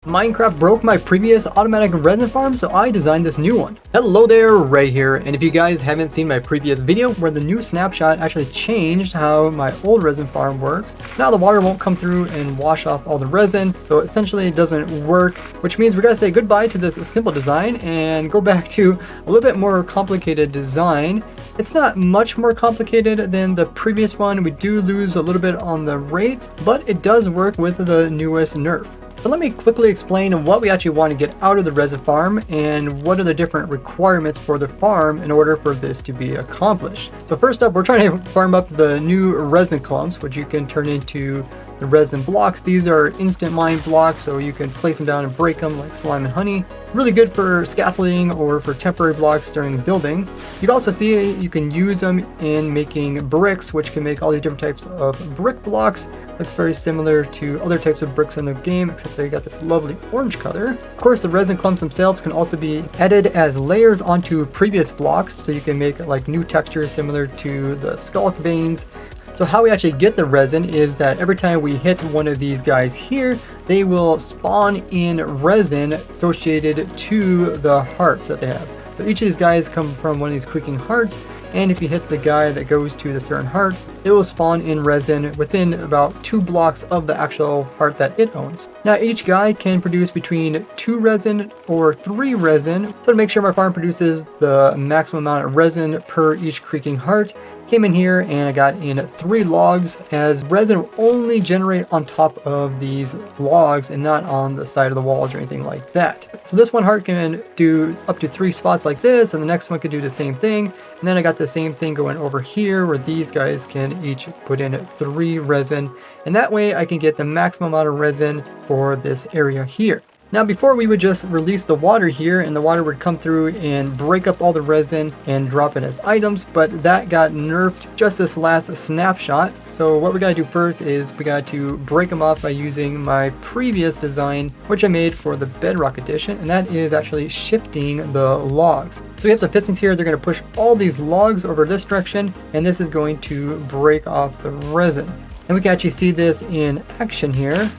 Minecraft broke my previous automatic resin farm, so I designed this new one. Hello there, Ray here, and if you guys haven't seen my previous video where the new snapshot actually changed how my old resin farm works, now the water won't come through and wash off all the resin, so essentially it doesn't work, which means we gotta say goodbye to this simple design and go back to a little bit more complicated design. It's not much more complicated than the previous one. We do lose a little bit on the rates, but it does work with the newest nerf. So let me quickly explain what we actually want to get out of the resin farm and what are the different requirements for the farm in order for this to be accomplished. So first up, we're trying to farm up the new resin clumps, which you can turn into the resin blocks. These are instant mine blocks, so you can place them down and break them like slime and honey. Really good for scaffolding or for temporary blocks during building. You can also see you can use them in making bricks, which can make all these different types of brick blocks. Looks very similar to other types of bricks in the game, except they got this lovely orange color. Of course, the resin clumps themselves can also be added as layers onto previous blocks, so you can make like new textures similar to the skull veins. So how we actually get the resin is that every time we hit one of these guys here, they will spawn in resin associated to the hearts that they have. So each of these guys come from one of these creaking hearts, and if you hit the guy that goes to the certain heart, it will spawn in resin within about 2 blocks of the actual heart that it owns. Now each guy can produce between 2 resin or 3 resin, so to make sure my farm produces the maximum amount of resin per each creaking heart, came in here and I got in 3 logs, as resin will only generate on top of these logs and not on the side of the walls or anything like that. So this one heart can do up to 3 spots like this, and the next one could do the same thing. And then I got the same thing going over here where these guys can each put in 3 resin, and that way I can get the maximum amount of resin for this area here. Now before we would just release the water here and the water would come through and break up all the resin and drop it as items, but that got nerfed just this last snapshot. So what we gotta do first is we got to break them off by using my previous design, which I made for the Bedrock edition, and that is actually shifting the logs. So we have some pistons here, they're gonna push all these logs over this direction, and this is going to break off the resin. And we can actually see this in action here.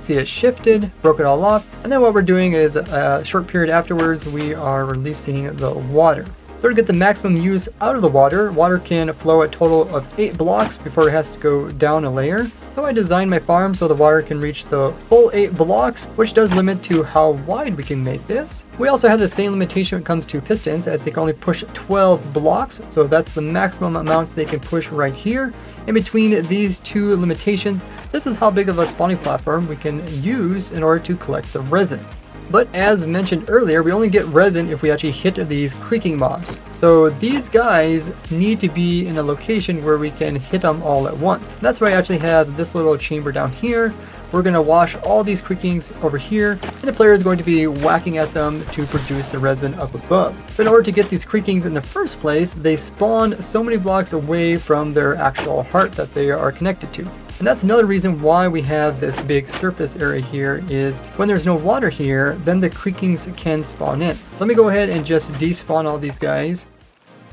See it shifted, broke it all off, and then what we're doing is a short period afterwards we are releasing the water. So to get the maximum use out of the water, water can flow a total of 8 blocks before it has to go down a layer. So I designed my farm so the water can reach the full 8 blocks, which does limit to how wide we can make this. We also have the same limitation when it comes to pistons, as they can only push 12 blocks, so that's the maximum amount they can push right here. In between these 2 limitations, this is how big of a spawning platform we can use in order to collect the resin. But as mentioned earlier, we only get resin if we actually hit these creaking mobs. So these guys need to be in a location where we can hit them all at once. That's why I actually have this little chamber down here. We're going to wash all these creakings over here, and the player is going to be whacking at them to produce the resin up above. But in order to get these creakings in the first place, they spawn so many blocks away from their actual heart that they are connected to. And that's another reason why we have this big surface area here, is when there's no water here, then the creakings can spawn in. Let me go ahead and just despawn all these guys.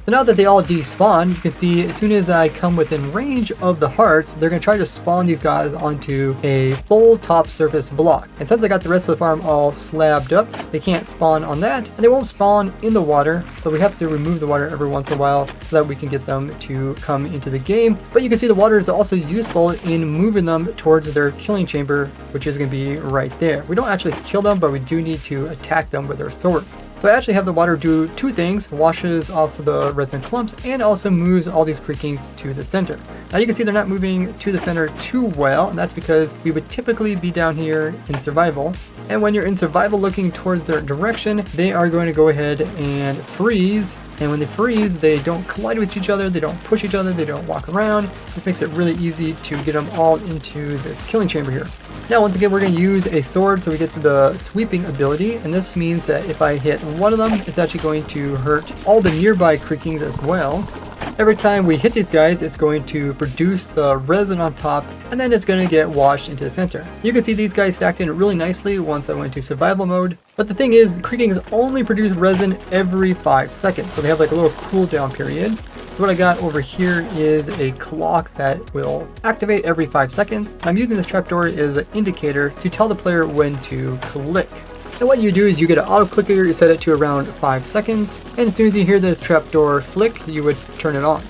So now that they all despawn, you can see as soon as I come within range of the hearts, they're going to try to spawn these guys onto a full top surface block. And since I got the rest of the farm all slabbed up, they can't spawn on that, and they won't spawn in the water, so we have to remove the water every once in a while so that we can get them to come into the game. But you can see the water is also useful in moving them towards their killing chamber, which is going to be right there. We don't actually kill them, but we do need to attack them with our sword. So I actually have the water do 2 things: washes off the resin clumps and also moves all these creakings to the center. Now you can see they're not moving to the center too well, and that's because we would typically be down here in survival. And when you're in survival looking towards their direction, they are going to go ahead and freeze. And when they freeze, they don't collide with each other, they don't push each other, they don't walk around. This makes it really easy to get them all into this killing chamber here. Now once again, we're going to use a sword so we get to the sweeping ability, and this means that if I hit one of them, it's actually going to hurt all the nearby creakings as well. Every time we hit these guys, it's going to produce the resin on top, and then it's going to get washed into the center. You can see these guys stacked in really nicely once I went to survival mode. But the thing is, creakings only produce resin every 5 seconds, so they have like a little cooldown period. So what I got over here is a clock that will activate every 5 seconds. I'm using this trapdoor as an indicator to tell the player when to click. And what you do is you get an auto clicker, you set it to around 5 seconds, and as soon as you hear this trapdoor flick, you would turn it on.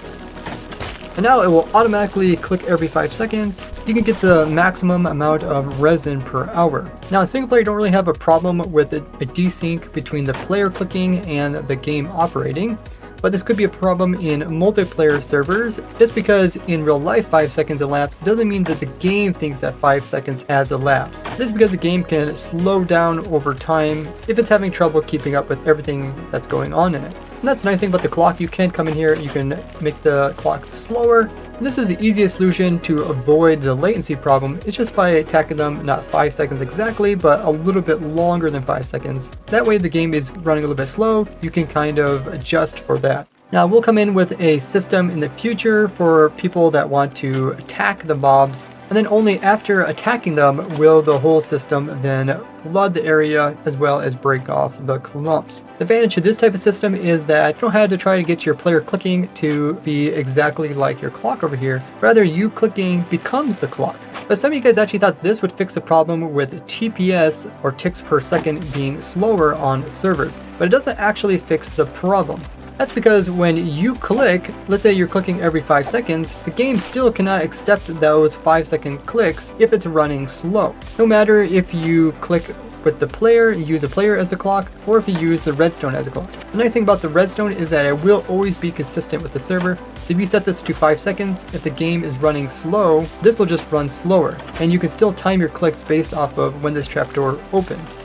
And now it will automatically click every 5 seconds. You can get the maximum amount of resin per hour. Now in single player you don't really have a problem with a desync between the player clicking and the game operating. But this could be a problem in multiplayer servers, just because in real life 5 seconds elapsed doesn't mean that the game thinks that 5 seconds has elapsed. This is because the game can slow down over time if it's having trouble keeping up with everything that's going on in it. And that's the nice thing about the clock. You can come in here, you can make the clock slower. This is the easiest solution to avoid the latency problem. It's just by attacking them not 5 seconds exactly, but a little bit longer than 5 seconds. That way the game is running a little bit slow. You can kind of adjust for that. Now we'll come in with a system in the future for people that want to attack the mobs, and then only after attacking them will the whole system then flood the area as well as break off the clumps. The advantage of this type of system is that you don't have to try to get your player clicking to be exactly like your clock over here. Rather, you clicking becomes the clock. But some of you guys actually thought this would fix the problem with TPS, or ticks per second, being slower on servers, but it doesn't actually fix the problem. That's because when you click, let's say you're clicking every 5 seconds, the game still cannot accept those 5-second clicks if it's running slow. No matter if you click with the player, you use a player as a clock, or if you use the redstone as a clock. The nice thing about the redstone is that it will always be consistent with the server. So if you set this to 5 seconds, if the game is running slow, this will just run slower. And you can still time your clicks based off of when this trapdoor opens.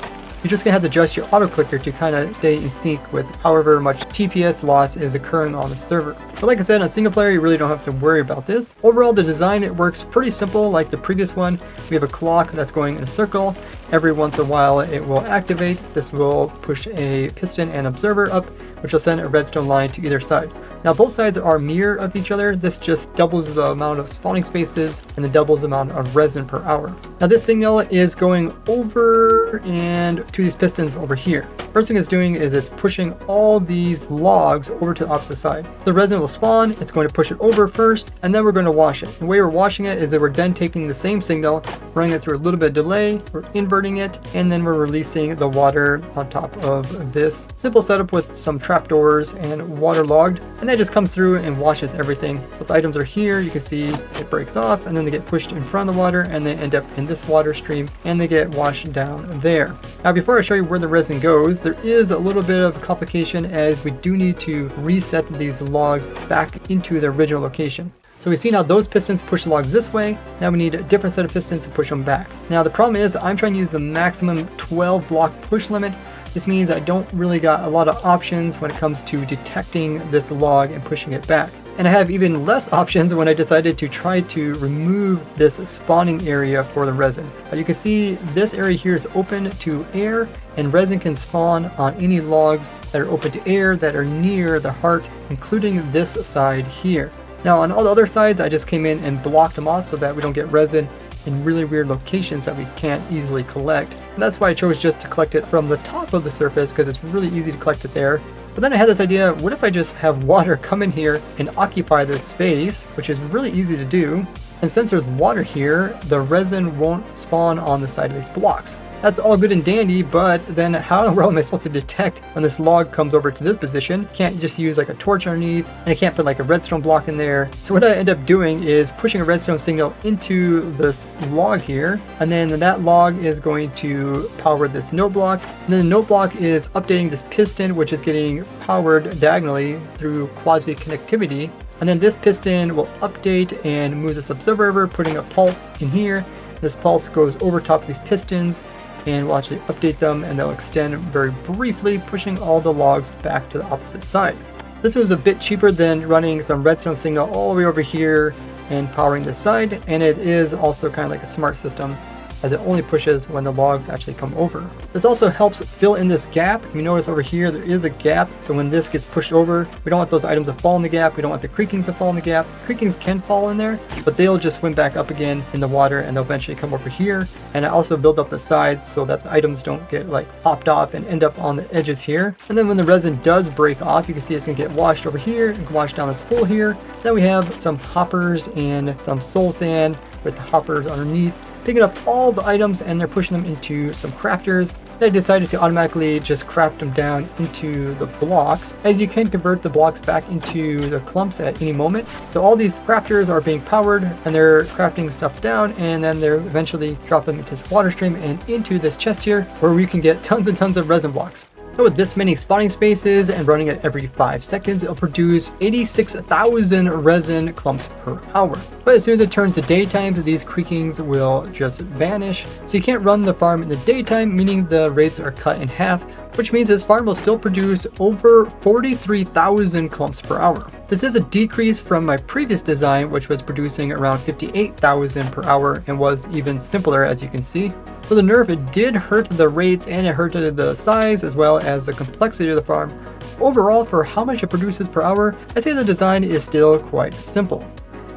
You're just going to have to adjust your auto clicker to kind of stay in sync with however much TPS loss is occurring on the server. But like I said, on single player you really don't have to worry about this. Overall, the design, it works pretty simple like the previous one. We have a clock that's going in a circle. Every once in a while it will activate. This will push a piston and observer up, which will send a redstone line to either side. Now both sides are mirror of each other. This just doubles the amount of spawning spaces and the doubles the amount of resin per hour. Now this signal is going over and to these pistons over here. First thing it's doing is it's pushing all these logs over to the opposite side. The resin will spawn, it's going to push it over first, and then we're going to wash it. The way we're washing it is that we're then taking the same signal, running it through a little bit of delay, we're inverting it, and then we're releasing the water on top of this. Simple setup with some trapdoors and waterlogged, and that just comes through and washes everything. So if the items are here, you can see it breaks off, and then they get pushed in front of the water, and they end up in this water stream, and they get washed down there. Now before I show you where the resin goes, there is a little bit of complication as we do need to reset these logs back into their original location. So we've seen how those pistons push logs this way. Now we need a different set of pistons to push them back. Now the problem is I'm trying to use the maximum 12 block push limit. This means I don't really got a lot of options when it comes to detecting this log and pushing it back. And I have even less options when I decided to try to remove this spawning area for the resin. You can see this area here is open to air, and resin can spawn on any logs that are open to air that are near the heart, including this side here. Now on all the other sides, I just came in and blocked them off so that we don't get resin in really weird locations that we can't easily collect. And that's why I chose just to collect it from the top of the surface, because it's really easy to collect it there. But then I had this idea, what if I just have water come in here and occupy this space, which is really easy to do. And since there's water here, the resin won't spawn on the side of these blocks. That's all good and dandy, but then how in the world am I supposed to detect when this log comes over to this position? Can't just use like a torch underneath, and I can't put like a redstone block in there. So what I end up doing is pushing a redstone signal into this log here, and then that log is going to power this note block, and then the note block is updating this piston, which is getting powered diagonally through quasi connectivity. And then this piston will update and move this observer over, putting a pulse in here. This pulse goes over top of these pistons, and we'll actually update them, and they'll extend very briefly, pushing all the logs back to the opposite side. This was a bit cheaper than running some redstone signal all the way over here and powering this side, and it is also kind of like a smart system. as it only pushes when the logs actually come over. This also helps fill in this gap. You notice over here there is a gap, so when this gets pushed over, we don't want those items to fall in the gap. We don't want the creakings to fall in the gap. Creakings can fall in there, but they'll just swim back up again in the water and they'll eventually come over here. And I also build up the sides so that the items don't get like popped off and end up on the edges here. And then when the resin does break off, you can see it's gonna get washed over here and wash down this hole here. Then we have some hoppers and some soul sand with the hoppers underneath, picking up all the items, and they're pushing them into some crafters. And I decided to automatically just craft them down into the blocks, as you can convert the blocks back into the clumps at any moment. So all these crafters are being powered and they're crafting stuff down, and then they're eventually drop them into this water stream and into this chest here where we can get tons and tons of resin blocks. So with this many spawning spaces and running it every 5 seconds, it'll produce 86,000 resin clumps per hour. But as soon as it turns to daytime, these creakings will just vanish. So you can't run the farm in the daytime, meaning the rates are cut in half, which means this farm will still produce over 43,000 clumps per hour. This is a decrease from my previous design, which was producing around 58,000 per hour and was even simpler, as you can see. So the nerf, it did hurt the rates and it hurted the size as well as the complexity of the farm. Overall, for how much it produces per hour, I'd say the design is still quite simple.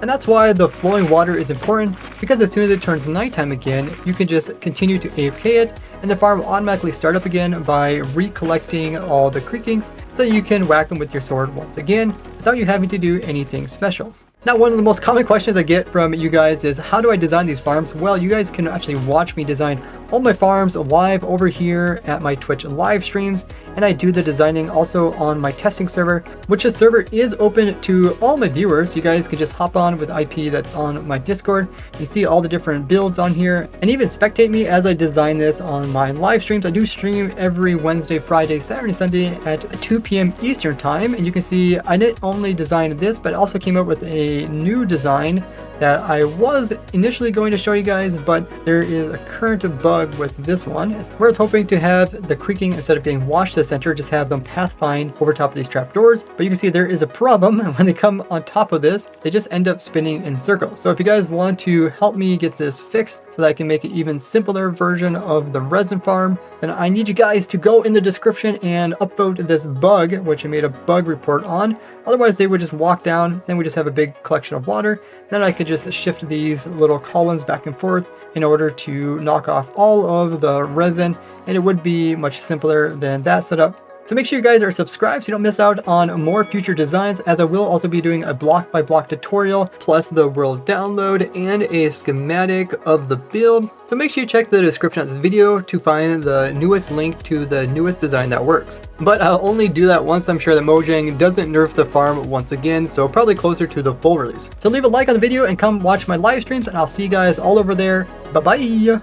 And that's why the flowing water is important, because as soon as it turns nighttime again, you can just continue to AFK it, and the farm will automatically start up again by recollecting all the creakings, so you can whack them with your sword once again, without you having to do anything special. Now, one of the most common questions I get from you guys is, how do I design these farms? Well, you guys can actually watch me design all my farms live over here at my Twitch live streams, and I do the designing also on my testing server, which the server is open to all my viewers. You guys can just hop on with IP that's on my Discord and see all the different builds on here, and even spectate me as I design this on my live streams. I do stream every Wednesday, Friday, Saturday, Sunday at 2 p.m. Eastern time, and you can see I didn't only design this, but I also came up with a new design that I was initially going to show you guys, but there is a current bug with this one, where it's hoping to have the creaking, instead of getting washed to the center, just have them pathfind over top of these trapdoors. But you can see there is a problem. When they come on top of this, they just end up spinning in circles. So if you guys want to help me get this fixed so that I can make an even simpler version of the resin farm, then I need you guys to go in the description and upvote this bug, which I made a bug report on. Otherwise they would just walk down, then we just have a big collection of water. Then I could just shift these little columns back and forth in order to knock off all of the resin, and it would be much simpler than that setup. So make sure you guys are subscribed so you don't miss out on more future designs, as I will also be doing a block by block tutorial, plus the world download and a schematic of the build. So make sure you check the description of this video to find the newest link to the newest design that works. But I'll only do that once I'm sure that Mojang doesn't nerf the farm once again, so probably closer to the full release. So leave a like on the video and come watch my live streams, and I'll see you guys all over there. Bye bye!